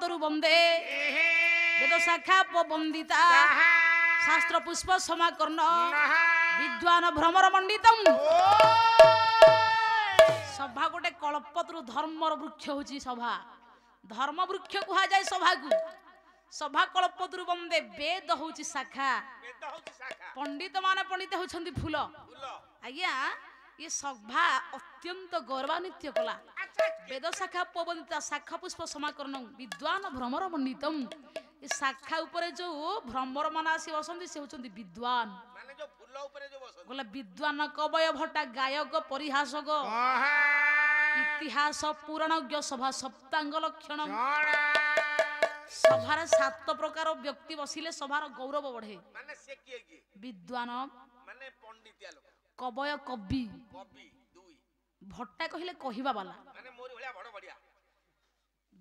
पतरु बंदे वेद शाखा वंदिता शास्त्र पुष्प समाकर्ण विद्वान भ्रमर मंडितम सभा गोटे कल्पतरु धर्मर वृक्ष होची सभा धर्म वृक्ष कहा जाए सभा को सभा कल्पतरु बंदे वेद होची शाखा पंडित माने पंडित होछंती फूल आज्ञा ये सभा अत्यंत गौरवान्वित कला वेद शाखा पवनिता शाखा पुष्प समाकर्ण विद्वान भ्रमर मंडितम ये शाखा ऊपर जो भ्रमर मान आसी बसंती से होछंती विद्वान माने जो फूल ऊपर जो बसंती बोले विद्वान कवय भट्टा गायक परिहासक इतिहास पुराणज्ञ सभा सप्तांग लक्षण सभार 7 प्रकार व्यक्ति बसिले सभार गौरव बढ़े माने से किए की विद्वान माने पंडितिया लोक कवय कवि कवि दुई भट्टा कहिले कहिबा वाला माने मोरी भलिया बड़ बढ़िया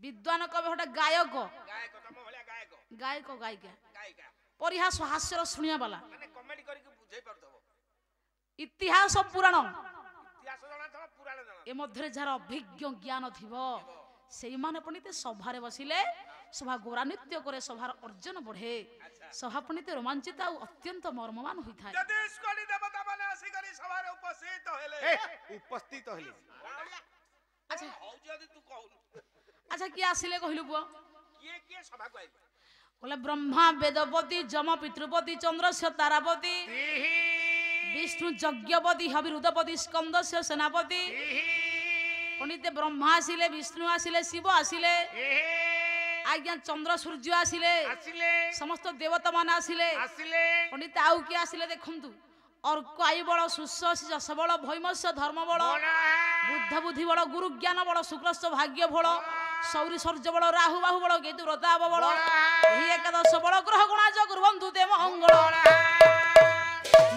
विद्वान कवि भट्टा गायक गायक तम भलिया गायक गायक गायिका गायिका परिहास हास्य सुनिया वाला माने कमेडी करी के बुझाई परतबो इतिहास पुराण इतिहास जणा थबो पुराण जणा ए मध्यरे जार अभिज्ञ ज्ञान थिबो सेई माने पणिते सभारे बसिले सभा गौरान्वित करे सभार अर्जन बढ़े सभा पणिते रोमांचित आ अत्यंत मर्ममान होई थाए यदि स्कली देवता माने आसी करी सभारे उपस्थित हेले उपस्थित हेले अच्छा हौ जदी तू कहू अच्छा की आसिले कहिलु बुआ किए किए सभा को आइले बोले ब्रह्मा वेदपति जम पितृपति चंद्रस्य तारापति विष्णु यज्ञपति हविरुदपति स्कंदस्य सेनापति पंडित ब्रह्मा आसिले विष्णु आसिले शिव आसिले आज्ञा चंद्र सूर्य आसिले समस्त देवता मान आसिले पंडित आउ किए आसिले देखंतु अर्क आयु बल सुशि जस बल भैमस्य धर्म बल बुद्ध बुद्धि बल गुरु ज्ञान बल शुक्रस्य भाग्य बल सौरी सौर्य बल राहु बाहु बल केतु रताप बल एकादश बल ग्रह गुणाज गुरुबंधु दे मंगल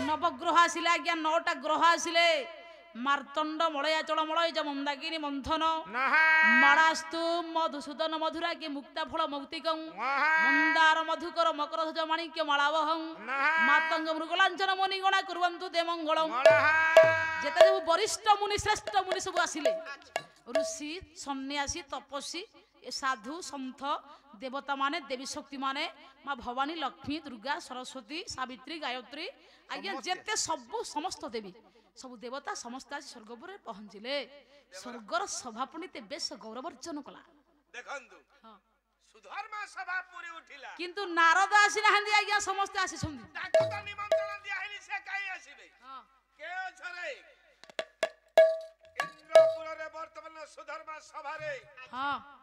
नवग्रह आसिले आज्ञा 9टा ग्रह आसिले मार्तंड मलयाचल मलय मंदाकिनी मंथन मारास्तु मधुसूदन मधुरा की मुक्ता फल मौक्तिकं मंदार मधुकर मकर ध्वज माणिक्य मालावहं मातंग मृगलांचन मुनिगणा कुर्वन्तु ते मंगलं जेते वरिष्ठ मुनि श्रेष्ठ मुनि सब आसिले ऋषि सन्यासी तपस्वी साधु सन्थ देवता माने देवी शक्ति माने माँ भवानी लक्ष्मी दुर्गा सरस्वती सावित्री गायत्री आज्ञा जेते सब समस्त देवी सब देवता समस्त आज स्वर्गपुर पहुंचले स्वर्गर सभापति बेश गौरवर्जन कला देखंतु सुधर्मा सभा पूरी उठिला किंतु नारद आसी नाहंदी आज्ञा समस्त आसी छंदी ताको त निमंत्रण दिया हेली से काई आसीबे के छरे इंद्रपुर रे वर्तमान सुधर्मा सभा रे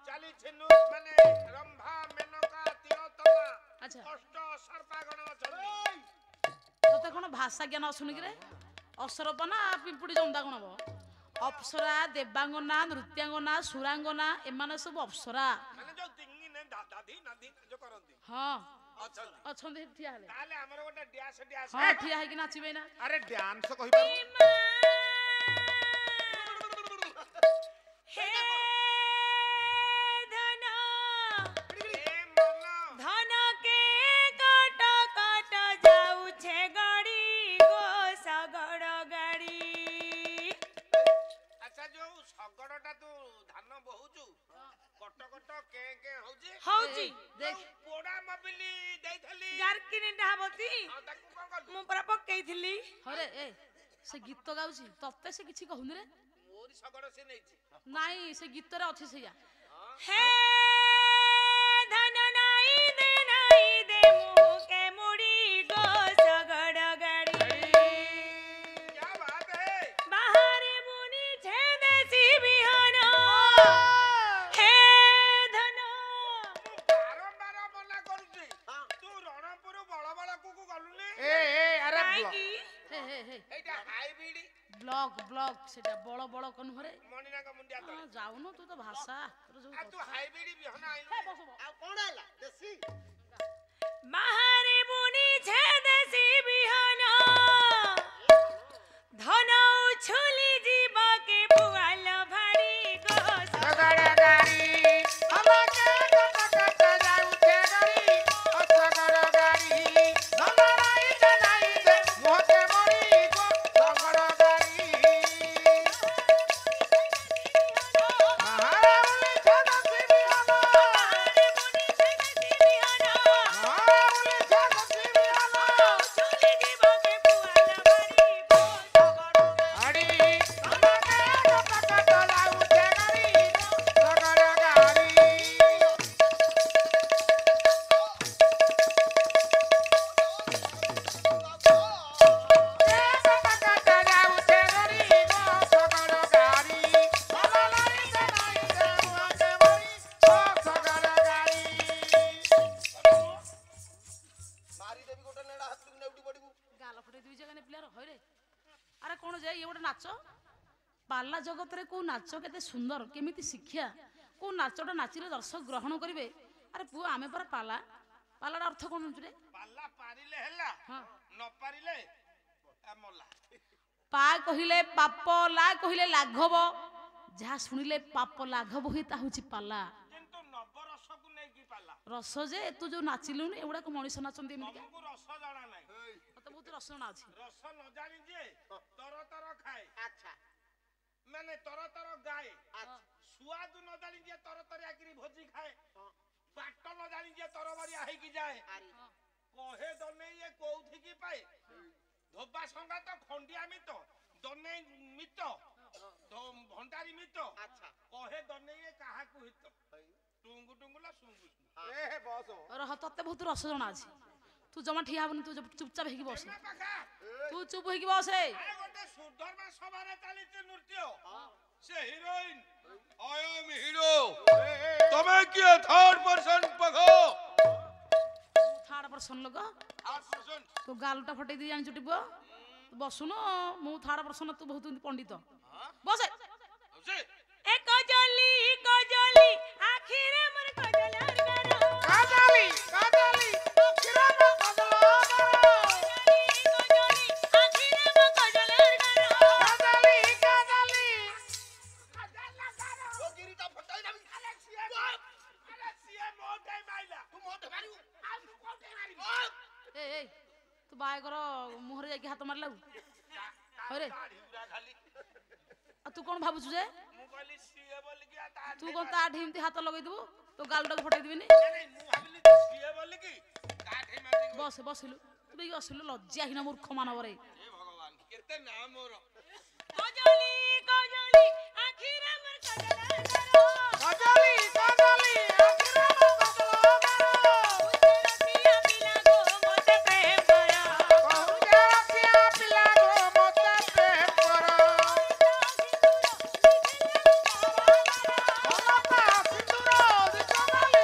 चाली छिनु माने रंभा मेनका तिलोत्तमा अच्छा अष्ट सर्पागण छंदी तते कोन भाषा ज्ञान असुनि रे असरपना पिंपुड़ी जंदा कोन बो अप्सरा देवांगना नृत्यांगना सुरांगना एमाने सब अप्सरा माने जो तिंगी ने दादी नदी जो करंती हां अछंदी अछंदी ठिया हेले ताले हमर गोटे डियास हां ठिया है कि नाचिबे ना अरे डांस कहिबा हे धना ए मन धन के काट काट जाऊ छे गाड़ी गो सगड़ गाड़ी अच्छा जो सगड़टा तू धान बहुचू कट कट के होजी हौजी देख पोड़ा मबिली देइथली गारकिनी ढाबती आ ताकू कोन कर मु परा पकेइथिली अरे ए से गीत गाउची तत्ते से किछि कहउनी रे मोरी सगड़ से नैछि नाही से गीत रे अछि सेया हे धन नाई दे मुह के मुड़ी गो सगड़ गाड़ी क्या बात है बाहर मुनि छेद सी बिहाना हे धन बारंबार मना करूची तू रणपुर बड़ बड़ कुकु गलुनी ए अरे काई हे एटा हाइब्रिड ब्लॉक सेटा बड़ बड़ कोन हरे मणिना का मुंडिया तो जाउनो तू तो भाषा तोर जो आ तू हाइब्रिड बिहना आइलु आ कोन आला देसी बाहर मुनि छेद सी बिहाना धन उछली जीवा के पुआल भाड़ी गो सगड़ गाड़ी हमके कट जाऊ छे गाड़ी ओ सगड़ गाड़ी नमराई दे मोहके मोरी गो सगड़ गाड़ी महारानी छदा सिबियाना ନାଚ ପାଲା ଜଗତରେ କୋଉ ନାଚ କେତେ ସୁନ୍ଦର କେମିତି ଶିକ୍ଷା କୋଉ ନାଚଟା ନାଚିଲେ ଦର୍ଶକ ଗ୍ରହଣ କରିବେ। ଆରେ ପୁଅ ଆମେ ପରା ପାଲା ପାଲାର ଅର୍ଥ କଣ ଜାଣିଛୁ ରେ? ପାଲା ପାରିଲେ ହେଲା ନ ପାରିଲେ ମଲା। ପା କହିଲେ ପାପ ଲା କହିଲେ ଲାଘବ ଯାହା ଶୁଣିଲେ ପାପ ଲାଘବ ହୁଏ ତା ହଉଛି ପାଲା। କିନ୍ତୁ ନବରସକୁ ନେଇକି ପାଲା ରସ ଯେ ତୁ ଯୋଉ ନାଚିଲୁଣି ଏଗୁଡାକ ମଣିଷ ନାଚନ୍ତି ଏମିତି ତମକୁ ରସ ଜଣା ନାହିଁ। ମତେ ବହୁତ ରସ ଜଣା ଅଛି। ରସ ନ ଜାଣି ଯିଏ ତର ତର ଖାଏ ଆଚ୍ଛା ମାନେ ତର ତର ଗାଏ ସୁଆଦୁ ନ ଜାଣି ଯିଏ ତର ତରିଆକିରି ଭୋଜି ଖାଏ ବାଟ ନ ଜାଣି ଯିଏ ତରବରିଆ ହେଇକି ଯାଏ କହେ ଦନେଇ ଏ କୋଉଠିକି ପାଏ ଧୋବା ସଙ୍ଗାତ ଖଣ୍ଡିଆ ମିତ ଦନେଇ ମିତ ଭଣ୍ଡାରୀ ମିତ କହେ ଦନେଇ ଏ କାହାକୁ ହିତ ଟୁଙ୍ଗୁ ଟୁଙ୍ଗୁଲା ଶୁଙ୍ଗୁ ରହ ତତେ ବହୁତ ରସ ଜଣା ଅଛି। ତୁ ଜମା ଠିଆ ହବନି ତୁ ଚୁପଚାପ ହେଇକି ବସ। ତୁ ଚୁପ ହେଇକି ବସେ। ଗୋଟେ ସୁଧର୍ମା ସଭାରେ ଚାଲିଛି ନୃତ୍ୟ ସେ ହିରୋଇନ I am hero ତମେ କିଏ ଥାର୍ଡ ପର୍ସନ ପଖ ଥାର୍ଡ ପର୍ସନ ଲୋକ ଥାର୍ଡ ପର୍ସନ ତୁ ଗାଲଟା ଫଟେଇ ଦେଇ ଜାଣିଛୁ ଟିପ ତୁ ବସୁନ ମୁଁ ଥାର୍ଡ ପର୍ସନ ତୁ ବହୁତ ପଣ୍ଡିତ ବସେ। ଏ କଜଲି କଜଲି ଆଖିରେ ମୋର କଜଲର ଗାର କାଜଲି କାଜଲି ଆଖିରେ ମୋ କଜଲର କଜଲି ଆଖିରେ ମୋ କଜଲର ଗାର କାଜଲି କାଜଲି ଓ ଗିରିଟା ଫଟାଇ ଦବି ଆରେ ସିଏ ମୋଟେ ମାଇଲା ତୁ ମୋଟେ ମାରିବୁ ଆଉ ତୁ କୋଉଟେ ମାରିବୁ ଏ ତୁ ବାହାଘର ମୁହଁରେ ଯାଇକି ହାତ ମାରିଲା ହରେ ଖାଲି ଆଉ ତୁ କଣ ଭାବୁଛୁ ଯେ ମୁଁ କହିଲି ସିଏ ବୋଲିକି ତୁ କଣ ତା ଢିମତି ହାତ ଲଗେଇଦବୁ ତୋ ଗାଲଟାକୁ ଫଟେଇ ଦେବିନି। ମୁଁ ଭାବିଲି ସିଏ ବୋଲିକି କାଠି ମାରି ବସ ବସିଲୁ ତୁ ବି ବସିଲୁ ଲଜ୍ଜାହୀନ ମୂର୍ଖ ମାନବରେ। ଏ ଭଗବାନ କେତେ ନା ମୋର କଜଲି କଜଲି ଆଖିରେ ମୋର କଜଲର ଗାର କାଜଲି କାଜଲି ଆଖିରେ ମୋ କଜଲର ରସିଆ ପିଲା ଗো ମତେ ପ୍ରେମ କର କହୁଜା ରସିଆ ପିଲା ଗো ମତେ ପ୍ରେମ କର ମନପା ସିନ୍ଦୁର ଦିଶନାଲି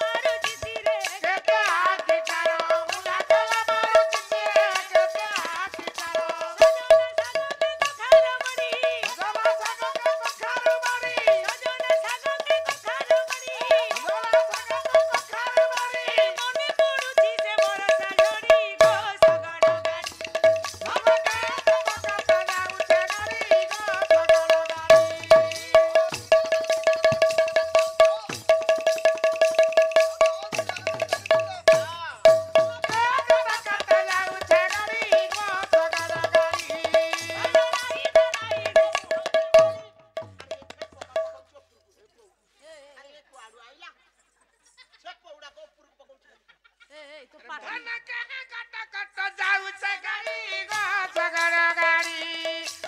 ମାରୁଛି ସିରେ କେତେ ଆଖିକାର ମୁଣ୍ଡା କଲା ମାରୁଛି ସିଏ କେତେ ଆଖିକାର ସଜନା ଶାଗ କେ କଖାରୁ ବଡ଼ି ଜମା ଶାଗ କେ କଖାରୁ ବାଡ଼ି ସଜନା ଶାଗ କେ କଖାରୁ ବଡ଼ି ଜମା ଶାଗ କେ କଖାରୁ ବାଡ଼ି ମନେ ପଡୁଛି ସେ ବରଷା ଝଡ଼ି ଗো ସଗଡ଼ ଗାଡ଼ି ଧମକେ ଧମକା ଯାଉଛେ ଗାଡ଼ି ଗো ସଗଡ଼ ଧମକା ଯାଉଛେ ଗାଡ଼ି ଗো ସଗଡ଼ ଗାଡ଼ି ତୋ ପାଠ କାଟା କାଟା ଯାଉଛେ ଗାଡ଼ି ଗো ସଗଡ଼ ଗାଡ଼ି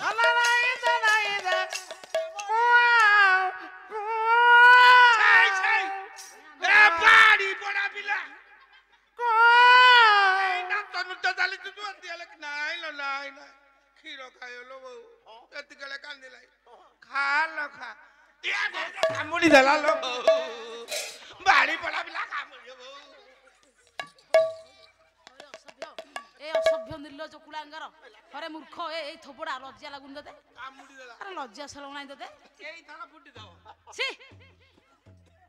ଅଲରାଇ ଜଲାଇ ଦେ ଛାଇ ଛାଇ ଏ ବାଡ଼ି ବଡ଼ା ପିଲା ନା ତନୁ ତ ଚାଲିଛୁ ତୁ ଏତି ହେଲେ ନାଇଁ ଲୋ ନାଇଁ ନାଇଁ କ୍ଷୀର ଖାଇଲ ବୋଉ ଏତିକଲେ କାନ୍ଦିଲା ଖା ଲୋ ଖା କାମୁଡ଼ି ଦେଲା ଲୋ ବାଡ଼ି ପଡ଼ା ପିଲା କାମୁଡ଼ି ବୋଉ ଏ ଅସଭ୍ୟ ନିର୍ଲଜ କୁଳାଙ୍ଗାର ହରେ ମୂର୍ଖ ଏଇ ଥୋପଡ଼ା ଲଜ୍ଜା ଲାଗୁନି ତତେ କାମୁଡ଼ି ଦେଲା ଆରେ ଲଜ୍ଜା ଶରମ ନାହିଁ ତତେ ଏଇ ଥର ଫୁଟି ଦବ ଛି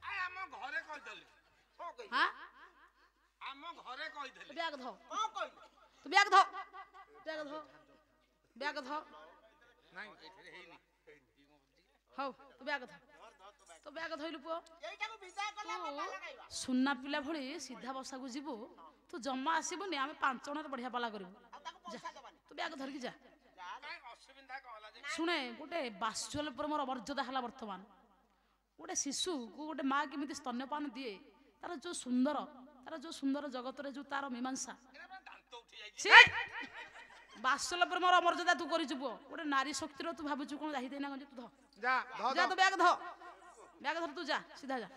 ଆଏ ଆମ ଘରେ କହିଥିଲି ହାଁ ଆମ ଘରେ କହିଥିଲି ବ୍ୟାଗ ଧ କଣ କହିଲେ ତୁ ବ୍ୟାଗ ଧ ବ୍ୟାଗ ଧ ବ୍ୟାଗ ଧ ନାଇଁ ଏଥିରେ ହେଇନି ହଉ ତୁ ବ୍ୟାଗ ଧ ତୁ ବ୍ୟାଗ ଧଇଲୁ ପୁଅ ଏଇଟାକୁ ବିଦାୟ କଲେ ଆମେ ପାଲା ଗାଇବା ସୁନା ପିଲା ଭଳି ସିଧା ବସାକୁ ଯିବୁ ତୁ ଜମା ଆସିବୁନି ଆମେ 5 ଜଣରେ ବଢିଆ ପାଲା କରିବୁ ଆଉ ତାକୁ ପଇସା ଦେବାନି ତୁ ବ୍ୟାଗ ଧରିକି ଯା କାଇଁ ଅସୁବିଧା କଣ ହେଲା ଯେ ଶୁଣେ ଗୋଟେ ବାତ୍ସଲ୍ୟ ପ୍ରେମର ମର୍ଯ୍ୟାଦା ହେଲା ବର୍ତ୍ତମାନ ଗୋଟେ ଶିଶୁକୁ ଗୋଟେ ମା କେମିତି ସ୍ତନ୍ୟପାନ ଦିଏ ତାର ଯୋଉ ସୁନ୍ଦର ଜଗତରେ ଯୋଉ ତାର ମୀମାଂସା ଏରା ଦାନ୍ତ ଉଠି ଯାଇଛି ଛି! ବାତ୍ସଲ୍ୟ ପ୍ରେମର ଅମର୍ଯ୍ୟାଦା ତୁ କରିଛୁ ପୁଅ ଗୋଟେ ନାରୀ ଶକ୍ତିର ତୁ ଭାବୁଛୁ କଣ ଯାହି ଦେଇନା ତୁ ଧ ଯା ଯା ତୁ ବ୍ୟାଗ ଧ ତୁ ଯା ସିଧା ଯା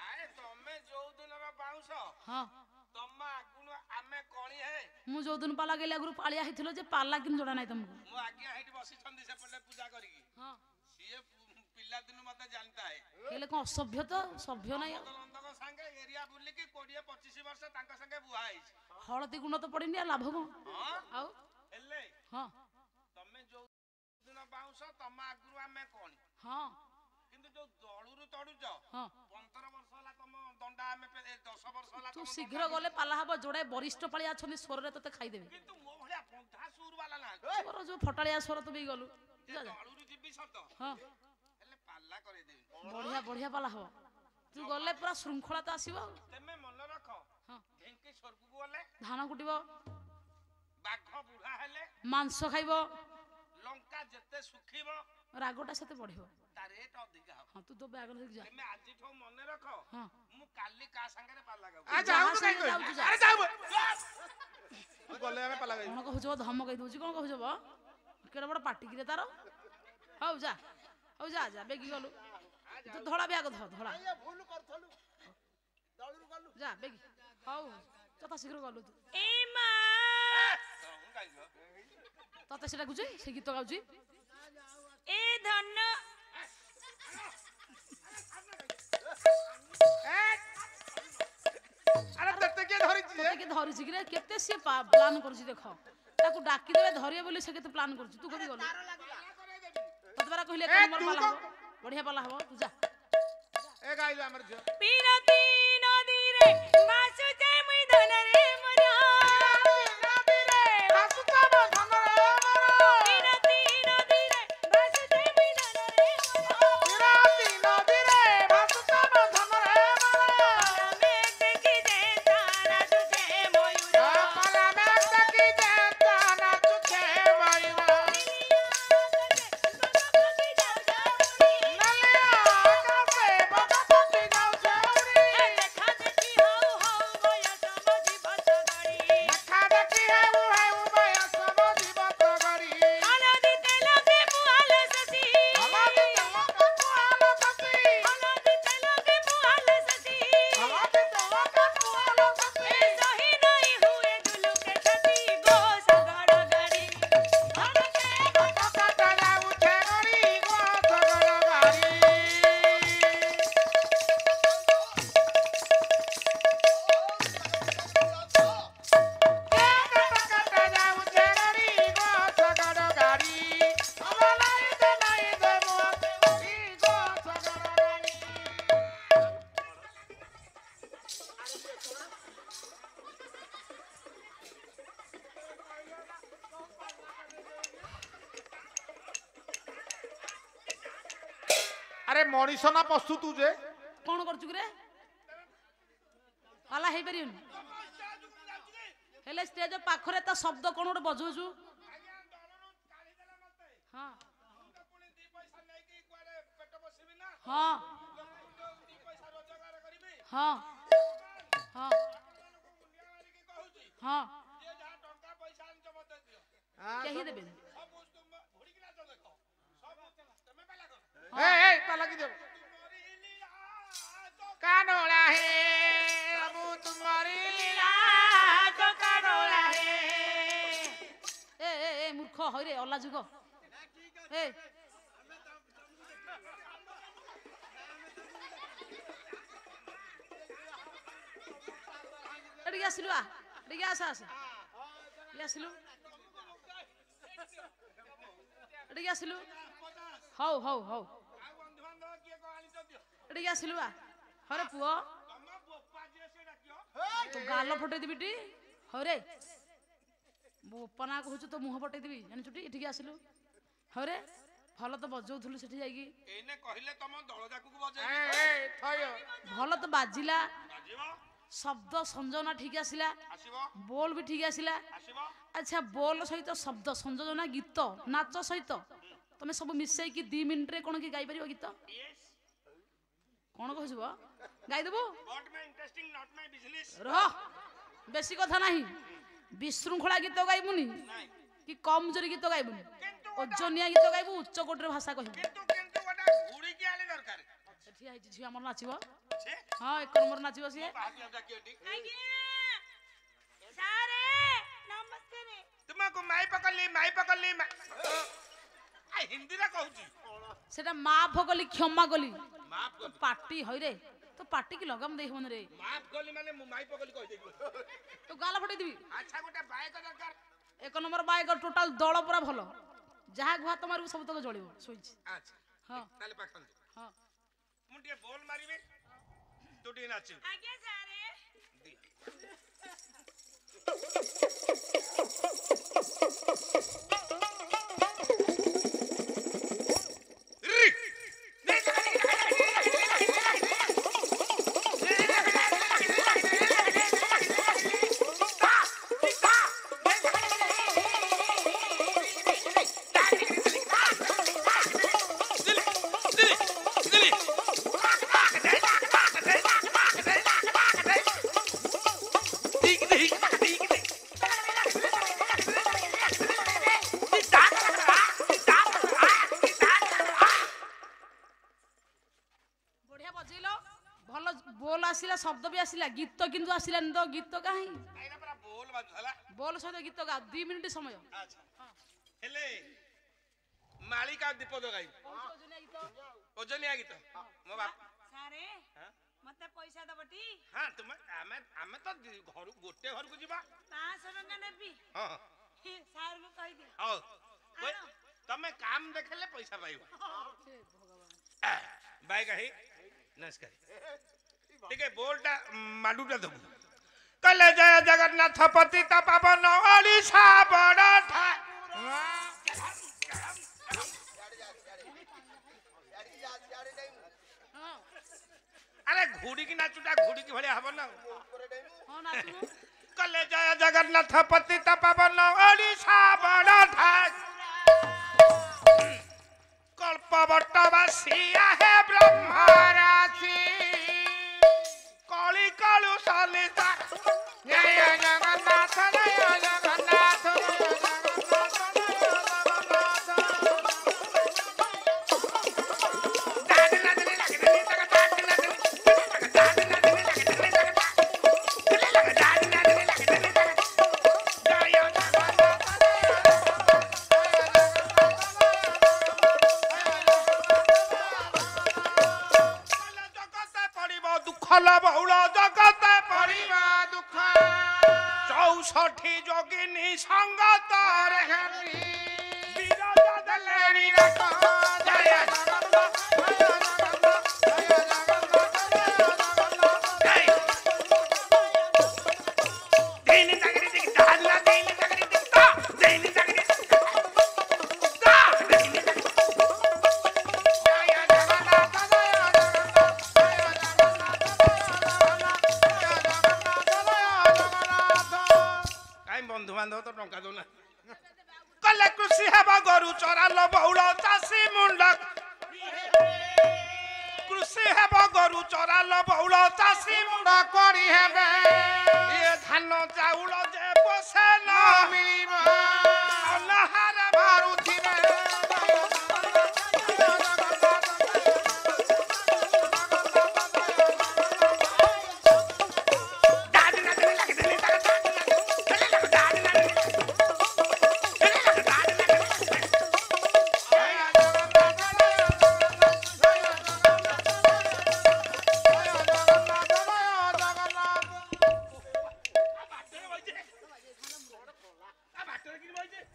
ଆଏ ତମେ ଯୋଉ ଦିନର ବାଉଁଶ ହଁ ତମ ଆଗୁଣ ଆମେ କଣି ହେ ମୁଁ ଯୋଉ ଦିନ ପାଲା ଗେଲି ଆଗରୁ ପାଳିଆ ହେଇଥିଲ ଯେ ପାଲା କିନ୍ତୁ ଜଣା ନାହିଁ ତମକୁ ମୁଁ ଆଜ୍ଞା ହେଇଠି ବସିଛନ୍ତି ସେପଟେ ପୂଜା କରିକି ହଁ ସିଏ ପିଲା ଦିନୁ ମତେ ଜାଣିତା ହେ ହେଲେ କଣ ଅସଭ୍ୟ ତ ସଭ୍ୟ ନାହିଁ ଆଉ। ନନ୍ଦଙ୍କ ସାଙ୍ଗେ ଏରିଆ ବୁଲିକି 20-25 ବର୍ଷ ତାଙ୍କ ସାଙ୍ଗେ ବୁହା ହେଇଛି ହଳଦୀ ଗୁଣ୍ଡ ତ ପଡିନି ଆଉ ଲାଭ କଣ ହଁ ଆଉ ହେଲେ ହଁ ବାଉଁଶ ତମ ଆଗରୁ ଆମେ କଣ ହଁ କିନ୍ତୁ ଯୋଉ ଦଳୁରୁ ତଡୁଛ ହଁ 15 ବର୍ଷ ହେଲା ତମ ଦଣ୍ଡା ଆମେ 10 ବର୍ଷ ହେଲା ତୁ ତମ ଶୀଘ୍ର ଗଲେ ପାଲା ହବ ଯୋଡ଼େ ବରିଷ୍ଠ ପାଳି ଅଛନ୍ତି ସ୍ୱରରେ ତତେ ଖାଇଦେବେ କିନ୍ତୁ ମୋ ଭଳିଆ ପନ୍ଥା ସୁର ବାଲା ନା ତୋର ଯୋଉ ଫଟାଳିଆ ସ୍ୱର ତୁ ବି ଗଲୁ ଯା ଯା। ଦଳୁରୁ ଯିବି ସତ ହଁ ହେଲେ ପାଲା କରେଇଦେବି ବଢିଆ ବଢିଆ ପାଲା ହବ ତୁ ଗଲେ ପୁରା ଶୃଙ୍ଖଳା ତ ଆସିବ ଆଉ। ତମେ ମନେ ରଖ ହଁ ଢେଙ୍କି ସ୍ୱର୍ଗକୁ ଗଲେ ଧାନ କୁଟିବ ବାଘ ବୁଢା ହେଲେ ମାଂସ ଖାଇବ ଲଙ୍କା ଯେତେ ଶୁଖିବ ରାଗଟା ସେତେ ବଢିବ ତା ରେଟ୍ ଅଧିକା ହବ ହଁ ତୁ ତୋ ବ୍ୟାଗ ଧରିକି ଯା ତମେ ଆଜିଠୁ ମନେ ରଖ ହଁ ମୁଁ କାଲି କା ସାଙ୍ଗରେ ପାଲା ଗାଉ ଯାହା ସାଙ୍ଗେ ଯାଉଛୁ ଯା। ଆରେ ଯାଉ ଗଲେ ଆମେ ପାଲା ଗାଇବୁ। କଣ କହୁଛ ଧମକ ଦଉଛି କଣ କହୁଛ ବ କେଡେ ବଡ ପାଟିକିରେ ତାର ହଉ ଯା ହଉ ଯା ଯା ବେଗି ଗଲୁ ତୁ ଧଳା ବ୍ୟାଗ ଧର ଧଳା ଭୁଲ କରୁଥଲୁ ଦଳୁରୁ ଗଲୁ ଯା ବେଗି ହଉ ଯଥା ଶୀଘ୍ର ଗଲୁ ତୁ ଏ ମା ତତେ ସେଟା ଗାଉଛି ସେ ଗୀତ ଗାଉଛି ଏ ଧନ ଆରେ ତତେ କିଏ ଧରିଛି ଯେ? ତତେ କିଏ ଧରିଛି କିରେ କେତେ ସିଏ ପ୍ଲାନ୍ କରୁଛି ଦେଖ ତାକୁ ଡାକିଦେବେ ଧରିବେ ବୋଲି ସେ କେତେ ପ୍ଲାନ୍ କରୁଛି ତୁ କେମିତି ଗଲୁ ତତେ ପରା କହିଲେ ଏକ ନମ୍ବର ପାଲା ହବ ବଢିଆ ପାଲା ହବ ତୁ ଯା ଏ ଗାଇଲୁ ଆମର ଝିଅ ପିରତି ନଦୀରେ ଭାସୁଛେ ମୁଇଁ ଧନରେ ମୋର ଭାସୁତମ ଧନରେ ଆମର ପିରତି ନଦୀରେ ଭାସୁଛେ ମୁଇଁ ଧନରେ ମୋର ବିରାତି ନଦୀରେ ଭାସୁତମ ଧନରେ ଆମର ଆମେ ଦେଖି ଯେ ତାରା ତୁଝେ ମୟୂର ପାଲା ମେଘ ଦେଖି ଯେ ନାଚୁଛେ ମୟୂର ନାଲିଆ ଆକାଶେ ବଗ ପକ୍ଷୀ ଯାଉଛେ ଉଡି ଦେଖା ଦେଖି ହଉ ହଉ ବୟସ ମଝି ବସ ଗଡ଼ି ଦେଖା ଦେଖି ହେଉ ହେଉ ବୟସ ମଝି ବତ ଗଡ଼ି ହଳଦୀ ତେଲକେ ପୁଆଲ ଶଶୀ ହଳଦୀ ତେଲକା କୁଆଲ ସତୀ ହଳଦୀ ତେଲକେ ପୁଆଲ ଶଶୀ ହଳଦୀ ତେଲକା କୁଆଲ ସତୀ ସହି ନଇ ହୁଏ ଦୁଲୁକେ ଛତି ଗୋ ସଗଡ଼ ଗାଡ଼ି ଧଡ଼କେ କଟକଟା ଯାଉଛେ ଗଡ଼ି ଗୋସଗଡ଼ ଗାଡ଼ି କଟକଟା ଯାଉଛେ ଗଡ଼ି ଗୋସଗଡ଼ ଗାଡ଼ି ଆମ ନାଇଁ ଦେ ମୁହଁରେ ଗଡ଼ି ଗୋସଗଡ଼ ଗାଡ଼ି ଆରେ ମଣିଷ ନା ପଶୁ ତୁ ଯେ କଣ କରୁଛୁ କିରେ ପାଲା ହେଇପାରିବନି ହେଲେ ଷ୍ଟେଜ ପାଖରେ ତା ଶବ୍ଦ କଣ ଗୋଟେ ବଜଉଛୁ ଆଜ୍ଞା ଦଳରୁ କାଢିଦେଲେ ମତେ ହଁ ମୁଁ ତ ପୁଣି 2 ପଇସା ନେଇକି କୁଆଡେ ପେଟ ବସିବି ନା ହଁ ଲୋକଙ୍କୁ 2 ପଇସା ରୋଜଗାର କରିବି ହଁ ହଁ ଆପଣମାନଙ୍କୁ ମୁଣ୍ଡିଆ ମାରିକି କହୁଛି ହଁ ଯିଏ ଯାହା ଟଙ୍କା ପଇସା ଆଣିଛ ମତେ ଦିଅ କେହି ଦେବେନି ସବୁ ତୁମ ଘୁଡ଼ିକି ନାଚ ଦେଖ ସବୁ ତମେ ପାଲା କର ଏ ପାଲା କି ଦେବ ତୁମରି ଲୀଳା ତ କାନୋଳା ହେ ସବୁ ତୁମରି ଲୀଳା ତ କାନୋଳା ହେ ଏ ମୂର୍ଖ ହଇରେ ଅଲା ଯୁଗ ଏ ଏଠିକି ଆସିଲୁ ଆ ଏଠିକି ଆସ ଆସ ଏଠିକି ଆସିଲୁ ଏଠିକି ଆସିଲୁ ହଉ ହଉ ହଉ ଆଉ ବନ୍ଧୁବାନ୍ଧବ କିଏ କଣ ଆଣିଛ ଦିଅ ଏଠିକି ଆସିଲୁ ଆ ହରେ ପୁଅ ତମ ବୋପା ଯିଏ ସେ ଡାକିବ ତୁ ଗାଲ ଫଟେଇଦେବି ଟି ହରେ ବୋପା ନା କହୁଛୁ ତ ମୁହଁ ଫଟେଇଦେବି ଜାଣିଛୁ ଟି ଏଠିକି ଆସିଲୁ ହରେ ଭଲ ତ ବଜଉଥିଲୁ ସେଠି ଯାଇକି ଏଇନେ କହିଲେ ତମ ଦଳ ଯାକୁ ଏ ବଜେଇବି ଥୟ ଭଲ ତ ବାଜିଲା ବାଜିବ ଶବ୍ଦ ସଂଯୋଜନା ଠିକ ଆସିଲା ଆସିବ ବୋଲ ବି ଠିକ ଆସିଲା ଆସିବ ଆଚ୍ଛା ବୋଲ ସହିତ ଶବ୍ଦ ସଂଯୋଜନା ଗୀତ ନାଚ ସହିତ ତମେ ସବୁ ମିଶେଇକି 2 ମିନିଟରେ କଣ କି ଗାଇପାରିବ ଗୀତ ୟେସ୍ କଣ କହୁଛୁ ବ ଗାଇଦେବୁ but my interesting not my business ରହ ବେଶୀ କଥା ନାହିଁ ବିଶୃଙ୍ଖଳା ଗୀତ ଗାଇବୁନି ନାଇଁ କି କମ ଜୋରି ଗୀତ ଗାଇବୁନି କିନ୍ତୁ ଓଜନିଆ ଗୀତ ଗାଇବୁ ଉଚ୍ଚ କୋଟିର ଭାଷା କହିବୁ କିନ୍ତୁ ଗୋଟେ ଘୁଡ଼ିକି ଆଣି ଦରକାର ସେଠି ହେଇଛି ଝିଅ ଆମର ନାଚିବ ଛେ ହଁ 1 ନମ୍ବର ନାଚିବ ସିଏ ବାହାରିଆ ଡାକିବ ଟି ଆଜ୍ଞା ସାରେ ନମସ୍କାର ତୁମକୁ ମାଇ ପକଲି ଆ ହିନ୍ଦୀରେ କହୁଛି ସେଟା ମାଫ କଲି କ୍ଷମା କଲି ମାଫ ତୋ କଲି ପାଟି ହଇରେ ତୋ ପାଟିକି ଲଗାମ ଦେଇ ହବନି ରେ ମାଫ କଲି ମାନେ ମୁଁ ମାଇ ପକଲି କହିଦେବି ତୁ ଗାଲ ଫଟେଇଦେବି ଆଚ୍ଛା ଗୋଟେ ବାଇକ ଦରକାର 1 ନମ୍ବର ବାଇକ ଟୋଟାଲ ଦଳ ପୁରା ଭଲ ଯାହା ହାତ ମାରିବୁ ସବୁ ତକ ଜଳିବ ଶୋଇଛି ଆଚ୍ଛା ହଁ ତାହେଲେ ପାଖନ୍ତୁ ହଁ ମୁଁ ଟିକେ ବଲ୍ ମାରିବି ତୁ ଟିକେ ନାଚିବୁ ଆଜ୍ଞା ସାରେ ଦିଅ। ବଢିଆ ବଜେଇଲ ଭଲ ବୋଲ ଆସିଲା ଶବ୍ଦ ବି ଆସିଲା ଗୀତ କିନ୍ତୁ ଆସିଲାନି ତ ଗୀତ କାହିଁ ଏଇନା ପରା ବଲ୍ ବାଜୁଥିଲା ବୋଲ ସହିତ ଗୀତ ଗା 2 ମିନିଟ୍ ସମୟ ଆଚ୍ଛା ହେଲେ ମାଳିକା ଦୀପଦ ଗାଇ ଓଜନିଆ ଗୀତ ମୋ ବାପା ସାରେ ହଁ? ମତେ ପଇସା ଦବଟି ହଁ ତୁମେ ଆମେ ତ ଘରୁ ଗୋଟେ ଘରକୁ ଯିବା 500 ଟଙ୍କା ନେବି ହଁ ସାର୍ କୁ କହିଦିଅ ହଉ ଆଣ। ତମେ କାମ ଦେଖେଲେ ପଇସା ପାଇବ ବାଇ କାହିଁ ନମସ୍କାର ଟିକେ ବୋଲଟା ମାଡୁଟା ଦବୁ କହିଲେ ଜୟ ଜଗନ୍ନାଥ ପତିତ ପାବନ ଓଡ଼ିଶା ବଡ଼ ଠାଏ আরে ঘুড়িকি নাচুটা ঘুড়িকি ভলিয়া হব না ହଁ ନାଚୁନୁ কলে জয় জগন্নাথ পতিত পাবন ওড়িশা বড় ঠাই কল্পবটবাসী আহে ব্রহ্মরাশি কলি কলু সলিতা জয় জগন্নাথ জয় জগন্নাথ বহুল জগতে পড়িবা দুঃখ 64 যোগিনী সঙ্গতরে বিরজা দেলেনি রাখ জয় জগন্নাথ জয় জগন্নাথ জয় জগন্নাথ জয় দিন জাগরি দিক দালা দিন জাগরি দিক তা দিন জাগরি তা দিন জাগরি জয় জগন্নাথ জয় কাই বন্ধু বান্ধব তো টঙ্কা দৌ না কলে কৃষি হেবা গরু চরাল বহুল চাষী মুন্ড কৃষি হেব গরু চরাল বহুল চাষী মুন্ড করি হেবে এ ধান চাউল যে বসে না মিলিব অনাহার মারুথিবে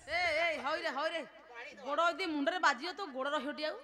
ଏ ହଇରେ ହଇରେ ଗୋଡ଼ ଯଦି ମୁଣ୍ଡରେ ବାଜିବ ତ ଗୋଡ଼ ରହିବ ଆଉ